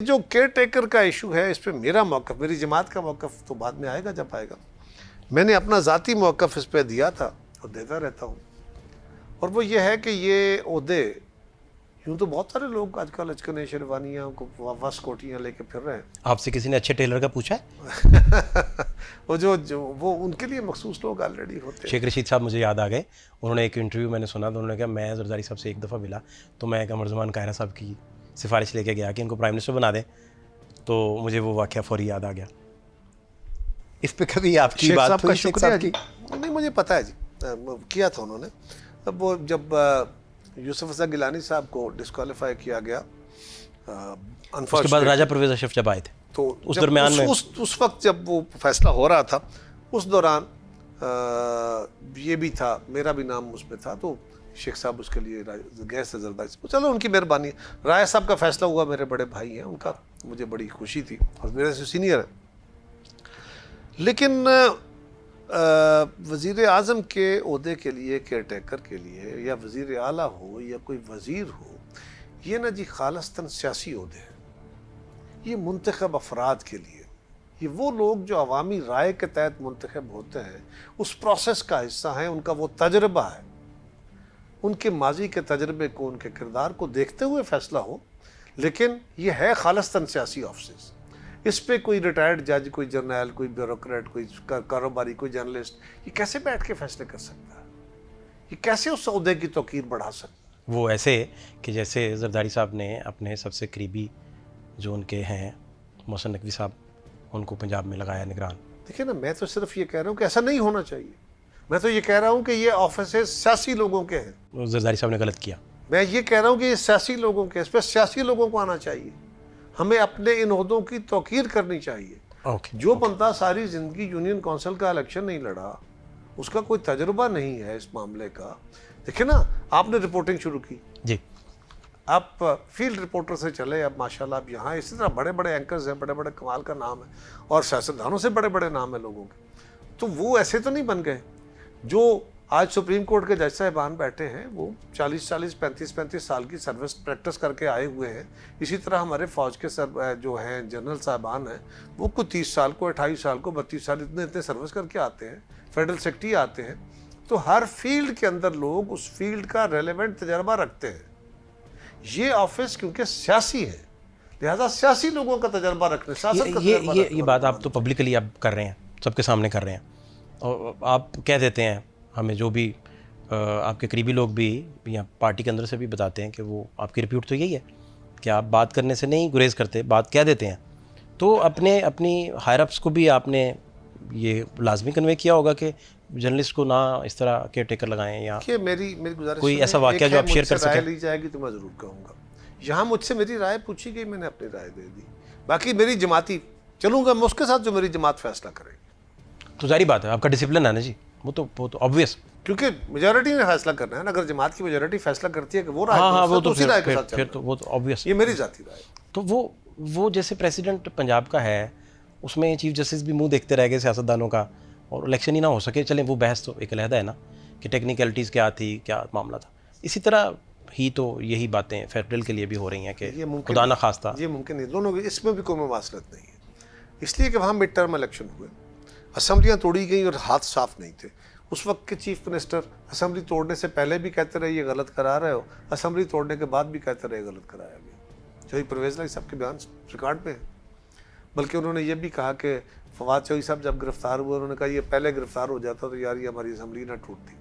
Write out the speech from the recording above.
जो care taker का issue है, इस पे मेरा मौक़िफ़, मेरी जमात का मौक़िफ़ तो बाद में आएगा जब आएगा। मैंने अपना ज़ाती मौक़िफ़ इस पे दिया था और देता रहता हूँ, और वो ये है कि ये ओहदे, यूँ तो बहुत सारे लोग आजकल अचकन शेरवानियाँ को वस कोटियाँ लेके फिर रहे हैं। आपसे किसी ने अच्छे टेलर का पूछा है? वो उनके लिए मखसूस लोग ऑलरेडी होते हैं। शेख रशीद साहब मुझे याद आ गए, उन्होंने एक इंटरव्यू मैंने सुना तो उन्होंने कहा मैं जरदारी साहब से एक दफ़ा मिला तो मैं कमर ज़मान कायरा साहब की सिफारिश लेके गया कि इनको प्राइम मिनिस्टर बना दें, तो मुझे वो वाक़या फौरी याद आ गया। इस पे कभी आपकी बात हुई शेख साहब की? नहीं, मुझे पता है जी, किया था उन्होंने। अब वो जब यूसुफ रज़ा गिलानी साहब को डिस्क्वालीफाई किया गया, उसके बाद राजा परवेज़ अशरफ जब आए थे तो उस दरमियान में उस वक्त जब वो फैसला हो रहा था, उस दौरान ये भी था, मेरा भी नाम उसमें था, तो शेख साहब उसके लिए गए थे जरदारी साहब। चलो उनकी मेहरबानी। राय साहब का फैसला हुआ, मेरे बड़े भाई हैं, उनका मुझे बड़ी खुशी थी और मेरे से सीनियर है। लेकिन वज़ीर आज़म के ओहदे के लिए, केयर टेकर के लिए, या वज़ीर आला हो या कोई वज़ीर हो, ये ना जी खालिस्तन सियासी ओहदे हैं। ये मुंतखब अफराद के लिए, ये वो लोग जो अवामी राय के तहत मुंतखब होते हैं, उस प्रोसेस का हिस्सा हैं, उनका वो तजर्बा है, उनके माजी के तजर्बे को, उनके किरदार को देखते हुए फैसला हो। लेकिन ये है खालिस्तन सियासी ऑफिस। इस पे कोई रिटायर्ड जज, कोई जर्नल, कोई ब्यूरोक्रेट, कोई कारोबारी, कोई जर्नलिस्ट, ये कैसे बैठ के फैसले कर सकता है? ये कैसे उस सौदे की तौकीर बढ़ा सकता है? वो ऐसे कि जैसे जरदारी साहब ने अपने सबसे करीबी जो उनके हैं मोहसिन नकवी साहब, उनको पंजाब में लगाया निगरान। देखिए ना, मैं तो सिर्फ ये कह रहा हूँ कि ऐसा नहीं होना चाहिए। मैं तो ये कह रहा हूँ कि ये ऑफिस सियासी लोगों के हैं। जरदारी साहब ने गलत किया। मैं ये कह रहा हूँ कि ये सियासी लोगों के, इस पर सियासी लोगों को आना चाहिए। हमें अपने इन ओहदों की तौकीर करनी चाहिए। जो बंदा सारी ज़िंदगी यूनियन काउंसिल का इलेक्शन नहीं लड़ा, उसका कोई तजुर्बा नहीं है इस मामले का। देखिए ना, आपने रिपोर्टिंग शुरू की जी, आप फील्ड रिपोर्टर से चले, अब माशाल्लाह अब यहाँ इसी तरह बड़े बड़े एंकर्स हैं, बड़े बड़े कमाल का नाम है, और सियासतदानों से बड़े बड़े नाम है लोगों के। तो वो ऐसे तो नहीं बन गए। जो आज सुप्रीम कोर्ट के जज साहिबान बैठे हैं, वो 40-40, 35-35 साल की सर्विस प्रैक्टिस करके आए हुए हैं। इसी तरह हमारे फ़ौज के जो हैं जनरल साहिबान हैं, वो कुछ 30 साल को, 28 साल को, 32 साल, इतने सर्विस करके आते हैं, फेडरल सेक्रेटरी आते हैं। तो हर फील्ड के अंदर लोग उस फील्ड का रेलेवेंट तजर्बा रखते हैं। ये ऑफिस क्योंकि सियासी है, लिहाजा सियासी लोगों का तजर्बा रखने, सियासत का ये बात आप तो पब्लिकली आप कर रहे हैं, सबके सामने कर रहे हैं, और आप कह देते हैं हमें, जो भी आपके करीबी लोग भी या पार्टी के अंदर से भी बताते हैं कि वो आपकी रिप्यूट तो यही है कि आप बात करने से नहीं गुरेज करते, बात कह देते हैं। तो अपनी हायर अप्स को भी आपने ये लाजमी कन्वे किया होगा कि जर्नलिस्ट को ना इस तरह केयर टेकर लगाएं, या कि मेरी गुजारिश कोई ऐसा वाकया जो आप शेयर कर सकें। ली जाएगी तो मैं ज़रूर कहूँगा। यहाँ मुझसे मेरी राय पूछी गई, मैंने अपनी राय दे दी। बाकी मेरी जमाती चलूँगा मैं उसके साथ जो मेरी जमात फैसला करेगी। तो जारी बात है, आपका डिसिप्लिन है ना जी, वो तो ऑब्वियस, क्योंकि मेजॉरिटी ने फैसला करना है ना। अगर जमात की मेजॉरिटी फैसला करती है कि वो राय, हाँ वो तो उसी राय के साथ फिर तो वो तो ऑब्वियस, ये मेरी जाती राय। तो वो जैसे प्रेसिडेंट पंजाब का है, उसमें चीफ जस्टिस भी मुंह देखते रह गए सियासतदानों का, और इलेक्शन ही ना हो सके। चलें, वो बहस तो एक अलहदा है ना कि टेक्निकलिटीज़ क्या थी, क्या मामला था। इसी तरह ही तो यही बातें फेडरल के लिए भी हो रही हैं कि खुदा ना खास्ता ये मुमकिन नहीं, दोनों इसमें भी कोई मुमासलत नहीं है। इसलिए कि वहाँ मिड टर्म इलेक्शन हुए, असम्बलियाँ तोड़ी गई और हाथ साफ नहीं थे। उस वक्त के चीफ मिनिस्टर असम्बली तोड़ने से पहले भी कहते रहे ये गलत करा रहे हो, असम्बली तोड़ने के बाद भी कहते रहे गलत कराया गया। जो परवेज़ इलाही साहब के बयान रिकॉर्ड पे है। बल्कि उन्होंने ये भी कहा कि फवाद चौधरी साहब जब गिरफ्तार हुए, उन्होंने कहा ये पहले गिरफ्तार हो जाता तो यार ये हमारी असम्बली ना टूटती।